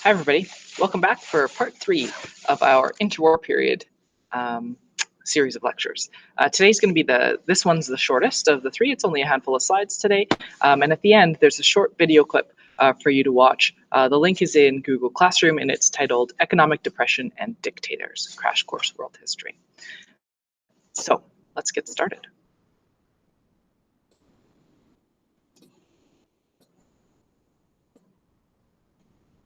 Hi, everybody. Welcome back for part 3 of our interwar period series of lectures. Today's going to be this one's the shortest of the 3. It's only a handful of slides today. And at the end, there's a short video clip for you to watch. The link is in Google Classroom, and it's titled Economic Depression and Dictators, Crash Course World History. So let's get started.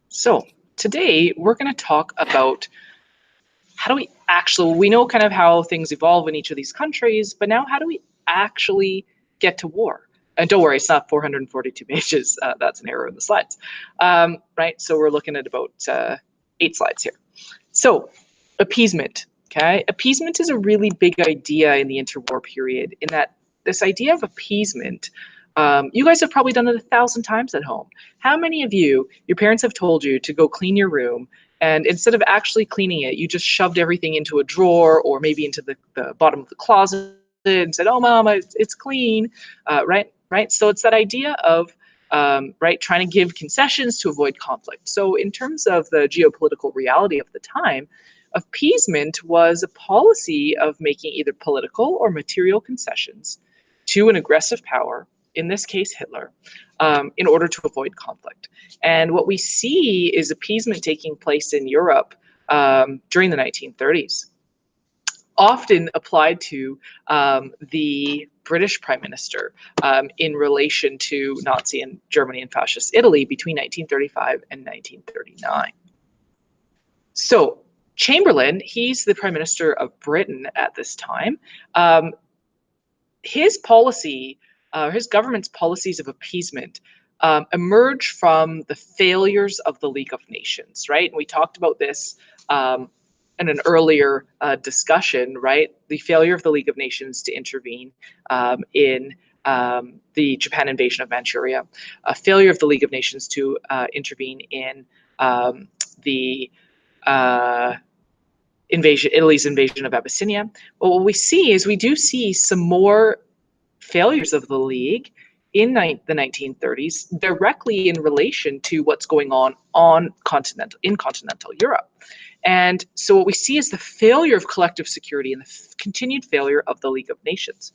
So today we're going to talk about how do we actually, we know kind of how things evolve in each of these countries, but now how do we actually get to war? And don't worry, it's not 442 pages. That's an error in the slides, right? So we're looking at about 8 slides here. So appeasement, okay? Appeasement is a really big idea in the interwar period, in that this idea of appeasement, you guys have probably done it 1,000 times at home. How many of you, your parents have told you to go clean your room, and instead of actually cleaning it, you just shoved everything into a drawer or maybe into the bottom of the closet and said, "Oh, Mom, it's clean," right? So it's that idea of right, trying to give concessions to avoid conflict. So in terms of the geopolitical reality of the time, appeasement was a policy of making either political or material concessions to an aggressive power, in this case Hitler, in order to avoid conflict. And what we see is appeasement taking place in Europe during the 1930s, often applied to the British Prime Minister in relation to Nazi and Germany and Fascist Italy between 1935 and 1939. So Chamberlain, he's the Prime Minister of Britain at this time. His policy, his government's policies of appeasement emerge from the failures of the League of Nations, right? And we talked about this in an earlier discussion, right? The failure of the League of Nations to intervene in the Japan invasion of Manchuria, a failure of the League of Nations to intervene in Italy's invasion of Abyssinia. But what we see is we do see some more failures of the League in the 1930s directly in relation to what's going on in continental Europe. And so what we see is the failure of collective security and the continued failure of the League of Nations.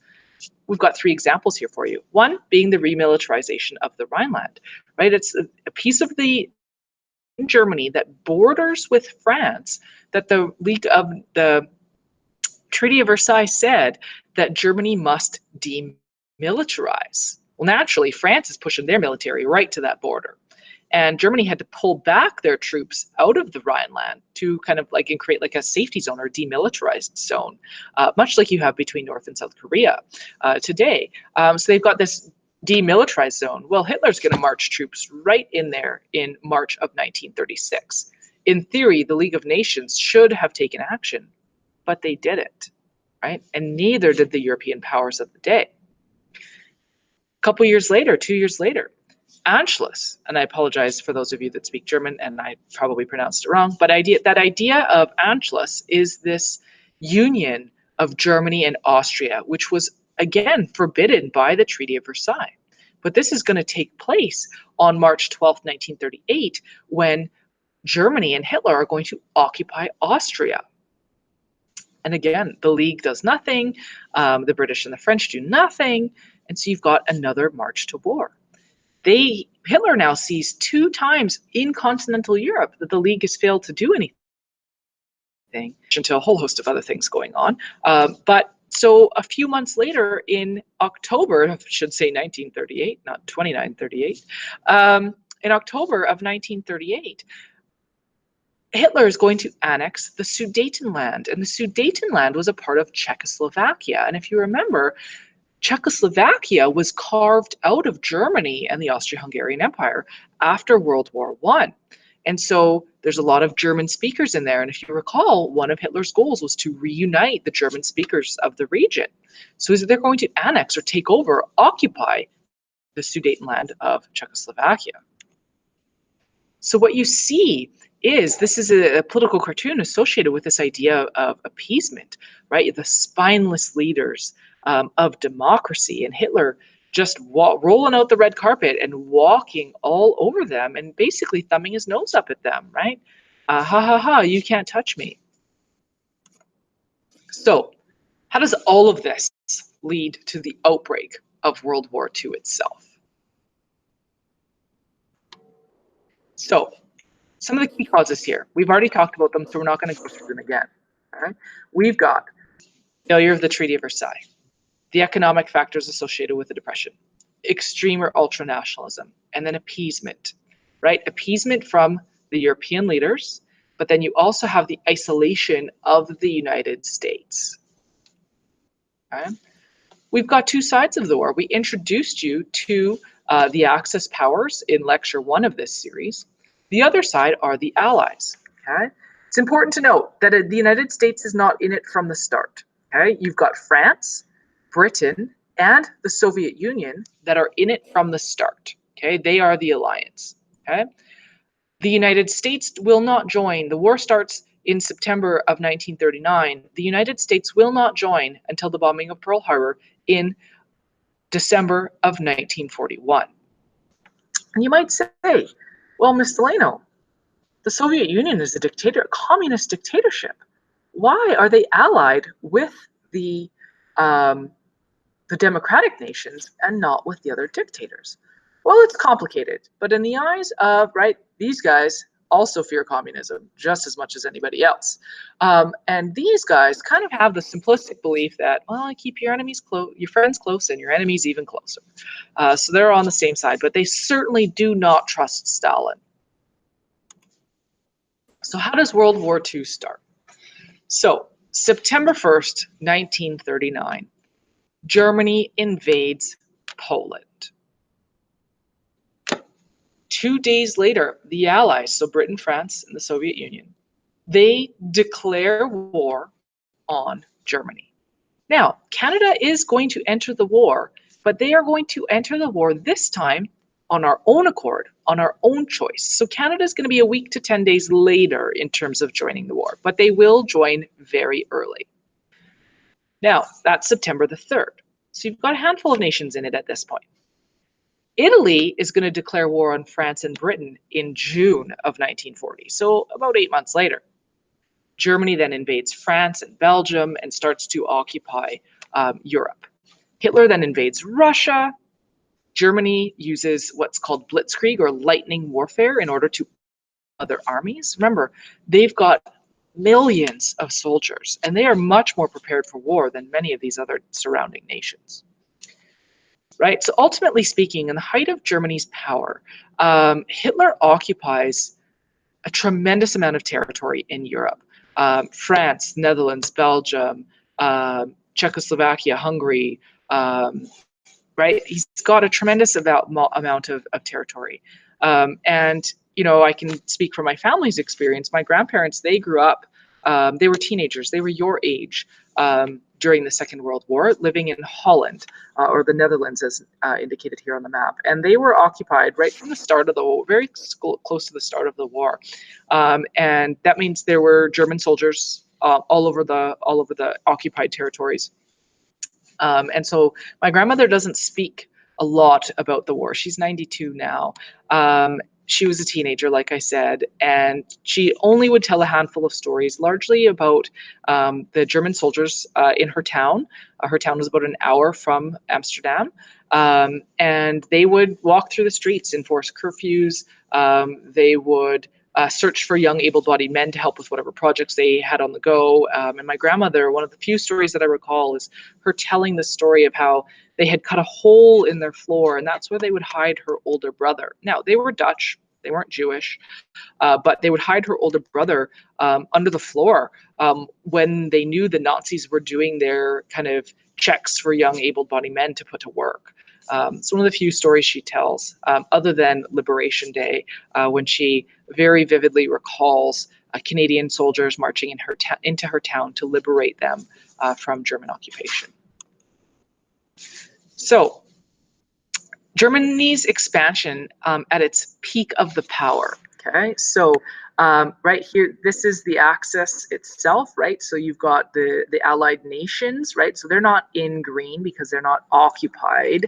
We've got 3 examples here for you. One being the remilitarization of the Rhineland, right? It's a piece of the in Germany that borders with France, that the Treaty of Versailles said that Germany must demilitarize. Well, naturally, France is pushing their military right to that border. And Germany had to pull back their troops out of the Rhineland to kind of like and create like a safety zone or demilitarized zone, much like you have between North and South Korea today. So they've got this demilitarized zone. Well, Hitler's going to march troops right in there in March of 1936. In theory, the League of Nations should have taken action, but they didn't, right? And neither did the European powers of the day. A couple years later, 2 years later, Anschluss, and I apologize for those of you that speak German, and I probably pronounced it wrong, but that idea of Anschluss is this union of Germany and Austria, which was, again, forbidden by the Treaty of Versailles. But this is going to take place on March 12, 1938, when Germany and Hitler are going to occupy Austria. And again, the League does nothing, the British and the French do nothing, and so you've got another march to war. Hitler now sees 2 times in continental Europe that the League has failed to do anything, into a whole host of other things going on. But so a few months later, in October, I should say 1938, not 2938, in October of 1938, Hitler is going to annex the Sudetenland, and the Sudetenland was a part of Czechoslovakia. And if you remember, Czechoslovakia was carved out of Germany and the Austro-Hungarian Empire after World War I. And so there's a lot of German speakers in there. And if you recall, one of Hitler's goals was to reunite the German speakers of the region. So they're going to annex or take over, occupy the Sudetenland of Czechoslovakia. So what you see is this is a political cartoon associated with this idea of appeasement, right? The spineless leaders of democracy, and Hitler just rolling out the red carpet and walking all over them and basically thumbing his nose up at them, right? Ha ha ha, you can't touch me. So how does all of this lead to the outbreak of World War II itself? So some of the key causes here, we've already talked about them, so we're not going to go through them again. Right? We've got failure of the Treaty of Versailles, the economic factors associated with the Depression, extreme or ultra nationalism, and then appeasement, right? Appeasement from the European leaders, but then you also have the isolation of the United States. Okay? We've got two sides of the war. We introduced you to the Axis powers in lecture 1 of this series. The other side are the Allies. Okay? It's important to note that the United States is not in it from the start. Okay? You've got France, Britain, and the Soviet Union that are in it from the start. Okay? They are the alliance. Okay? The United States will not join. The war starts in September of 1939. The United States will not join until the bombing of Pearl Harbor in December of 1941. And you might say, well, Ms. Delano, the Soviet Union is a communist dictatorship. Why are they allied with the democratic nations and not with the other dictators? Well, it's complicated, but in the eyes of, right, these guys also fear communism just as much as anybody else. And these guys kind of have the simplistic belief that, well, keep your enemies close, your friends close, and your enemies even closer. So they're on the same side, but they certainly do not trust Stalin. So how does World War II start? So September 1st, 1939, Germany invades Poland. 2 days later, the Allies, so Britain, France, and the Soviet Union, they declare war on Germany. Now, Canada is going to enter the war, but they are going to enter the war this time on our own accord, on our own choice. So Canada is going to be a week to 10 days later in terms of joining the war, but they will join very early. Now, that's September the 3rd. So you've got a handful of nations in it at this point. Italy is going to declare war on France and Britain in June of 1940, so about 8 months later. Germany then invades France and Belgium and starts to occupy Europe. Hitler then invades Russia. Germany uses what's called blitzkrieg or lightning warfare in order to other armies. Remember, they've got millions of soldiers, and they are much more prepared for war than many of these other surrounding nations. Right? So ultimately speaking, in the height of Germany's power, Hitler occupies a tremendous amount of territory in Europe. France, Netherlands, Belgium, Czechoslovakia, Hungary, right? He's got a tremendous amount of territory. And, you know, I can speak from my family's experience. My grandparents, they grew up, they were teenagers, they were your age during the Second World War, living in Holland, or the Netherlands as indicated here on the map. And they were occupied right from the start of the war, very close to the start of the war. And that means there were German soldiers all over the occupied territories. And so my grandmother doesn't speak a lot about the war. She's 92 now. She was a teenager, like I said, and she only would tell a handful of stories, largely about the German soldiers in her town. Her town was about an hour from Amsterdam. And they would walk through the streets, enforce curfews. They would search for young able-bodied men to help with whatever projects they had on the go. And my grandmother, one of the few stories that I recall is her telling the story of how they had cut a hole in their floor, and that's where they would hide her older brother. Now, they were Dutch, they weren't Jewish, but they would hide her older brother under the floor when they knew the Nazis were doing their kind of checks for young able-bodied men to put to work. It's one of the few stories she tells, other than Liberation Day, when she very vividly recalls Canadian soldiers marching into her town to liberate them from German occupation. So, Germany's expansion at its peak of the power. Okay, so right here, this is the axis itself, right? So you've got the Allied nations, right? So they're not in green because they're not occupied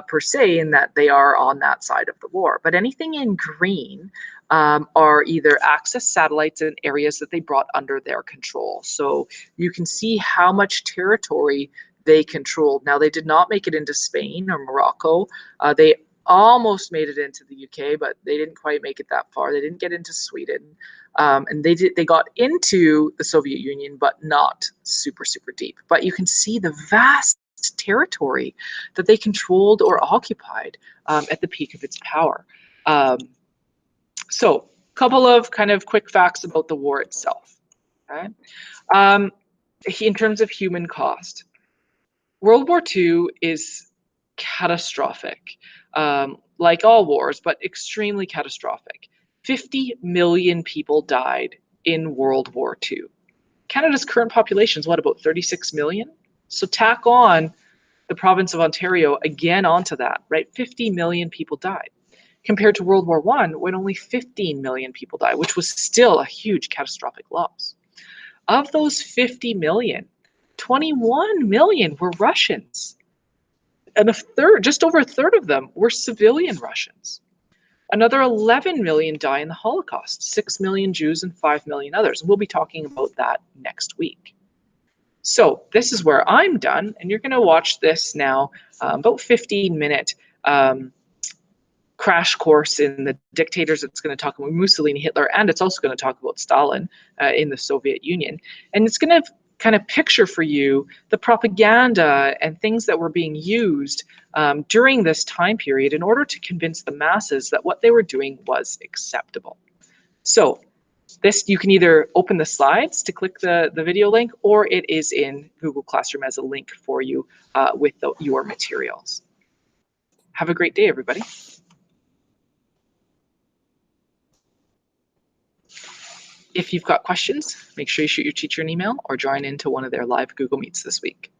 per se, in that they are on that side of the war. But anything in green are either Axis satellites and areas that they brought under their control. So you can see how much territory they controlled. Now, they did not make it into Spain or Morocco. They almost made it into the UK, but they didn't quite make it that far. They didn't get into Sweden, and they got into the Soviet Union, but not super deep. But you can see the vast territory that they controlled or occupied at the peak of its power. So, a couple of kind of quick facts about the war itself. Okay, in terms of human cost, World War II is catastrophic, like all wars, but extremely catastrophic. 50 million people died in World War II. Canada's current population is what, about 36 million? So tack on the province of Ontario again onto that, right? 50 million people died, compared to World War I, when only 15 million people died, which was still a huge catastrophic loss. Of those 50 million, 21 million were Russians, and just over a third of them were civilian Russians. Another 11 million die in the Holocaust, 6 million Jews and 5 million others. We'll be talking about that next week. So this is where I'm done, and you're going to watch this now, about 15-minute crash course in the dictators. It's going to talk about Mussolini, Hitler, and it's also going to talk about Stalin in the Soviet Union. And it's going to kind of picture for you the propaganda and things that were being used during this time period in order to convince the masses that what they were doing was acceptable. So this, you can either open the slides to click the video link, or it is in Google Classroom as a link for you with your materials. Have a great day, everybody. If you've got questions, make sure you shoot your teacher an email or join into one of their live Google Meets this week.